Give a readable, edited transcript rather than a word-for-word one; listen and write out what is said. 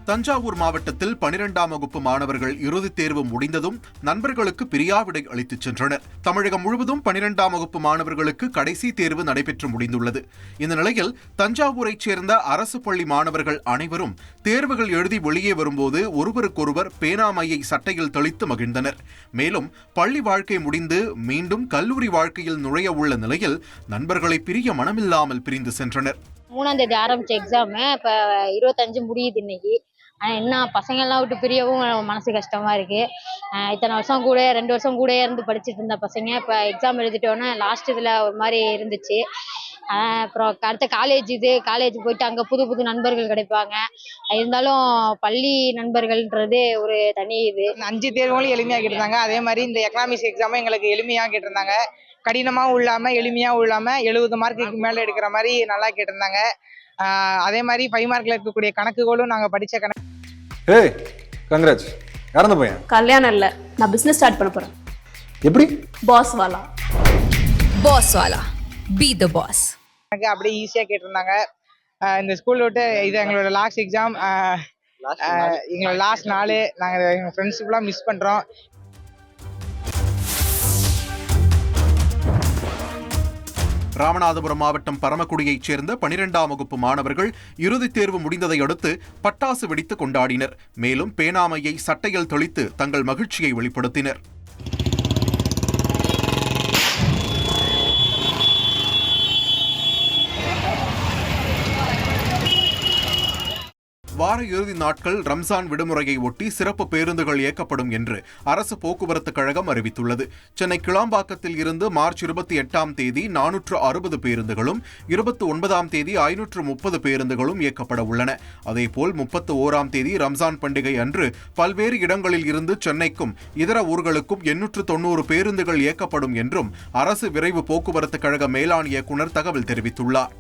தஞ்சாவூர் மாவட்டத்தில் 12ஆம் வகுப்பு மாணவர்கள் இறுதித் தேர்வு முடிந்ததும் நண்பர்களுக்கு பிரியாவிடை அளித்துச் சென்றனர். தமிழகம் முழுவதும் 12ஆம் வகுப்பு மாணவர்களுக்கு கடைசி தேர்வு நடைபெற்று முடிந்துள்ளது. இந்த நிலையில் தஞ்சாவூரைச் சேர்ந்த அரசு பள்ளி மாணவர்கள் அனைவரும் தேர்வுகள் எழுதி வெளியே வரும்போது ஒருவருக்கொருவர் பேனாமையை சட்டையில் தெளித்து மகிழ்ந்தனர். மேலும் பள்ளி வாழ்க்கை முடிந்து மீண்டும் கல்லூரி வாழ்க்கையில் நுழைய உள்ள நிலையில் நண்பர்களை பிரிய மனமில்லாமல் பிரிந்து சென்றனர். 3ஆம் தேதி ஆரம்பிச்ச எக்ஸாம் இப்ப 25 முடியுது இன்னைக்கு. என்ன பசங்க எல்லாம் விட்டு பிரியவும் மனசு கஷ்டமா இருக்கு. இத்தனை வருஷம் கூட 2 வருஷம் கூட இருந்து படிச்சுட்டு இருந்த பசங்க இப்ப எக்ஸாம் எழுதிட்டோன்னா லாஸ்ட் இதுல ஒரு மாதிரி இருந்துச்சு. அப்புறம் அடுத்த காலேஜ் போயிட்டு அங்க புது புது நண்பர்கள் கிடைப்பாங்க. இருந்தாலும் பள்ளி நண்பர்கள்ன்றது ஒரு தனி இது. 5 தேர்வுகளும் எளிமையா கேட்டிருந்தாங்க. அதே மாதிரி இந்த எக்கனாமிக்ஸ் எக்ஸாமும் எங்களுக்கு எளிமையா கேட்டிருந்தாங்க. கடினமாகவும் இல்லாம எளிமையாகவும் இல்லாம 70 மார்க்குக்கு மேல எடுக்கிற மாதிரி நல்லா கேட்டிருந்தாங்க. அதே மாதிரி 5 மார்க்ல இருக்கக்கூடிய கணக்குகளும் நாங்க படிச்ச கணக்கு. ஏய் கங்க்ராட்ஸ். யாரந்த பையன்? கல்யாணம் இல்ல, நான் பிசினஸ் ஸ்டார்ட் பண்ண போறேன். எப்படி? பாஸ் வாலா. Be the boss. எனக்கு அப்படியே ஈஸியா கேட்டிருந்தாங்க. இந்த ஸ்கூல் விட்டு இது எங்களோட லாஸ்ட் எக்ஸாம், எங்களோட லாஸ்ட் நாள். நாங்க எங்க ஃப்ரெண்ட்ஸ் ஃபுல்லா மிஸ் பண்றோம். ராமநாதபுரம் மாவட்டம் பரமக்குடியைச் சேர்ந்த 12ஆம் வகுப்பு மாணவர்கள் இறுதித் தேர்வு முடிந்ததை அடுத்து பட்டாசு வெடித்து கொண்டாடினர். மேலும் பேனாமையை சட்டையில் தெளித்து தங்கள் மகிழ்ச்சியை வெளிப்படுத்தினர். வார இறுதி நாட்கள் ரம்ஜான் விடுமுறையை ஒட்டி சிறப்பு பேருந்துகள் இயக்கப்படும் என்று அரசு போக்குவரத்து கழகம் அறிவித்துள்ளது. சென்னை கிளாம்பாக்கத்தில் இருந்து மார்ச் 28ஆம் தேதி 460 பேருந்துகளும் 29ஆம் தேதி 530 பேருந்துகளும் இயக்கப்பட உள்ளன. அதேபோல் 31ஆம் தேதி ரம்ஜான் பண்டிகை அன்று பல்வேறு இடங்களில் இருந்து சென்னைக்கும் இதர ஊர்களுக்கும் 890 பேருந்துகள் இயக்கப்படும் என்றும் அரசு விரைவு போக்குவரத்து கழக மேலாண் இயக்குநர் தகவல் தெரிவித்துள்ளார்.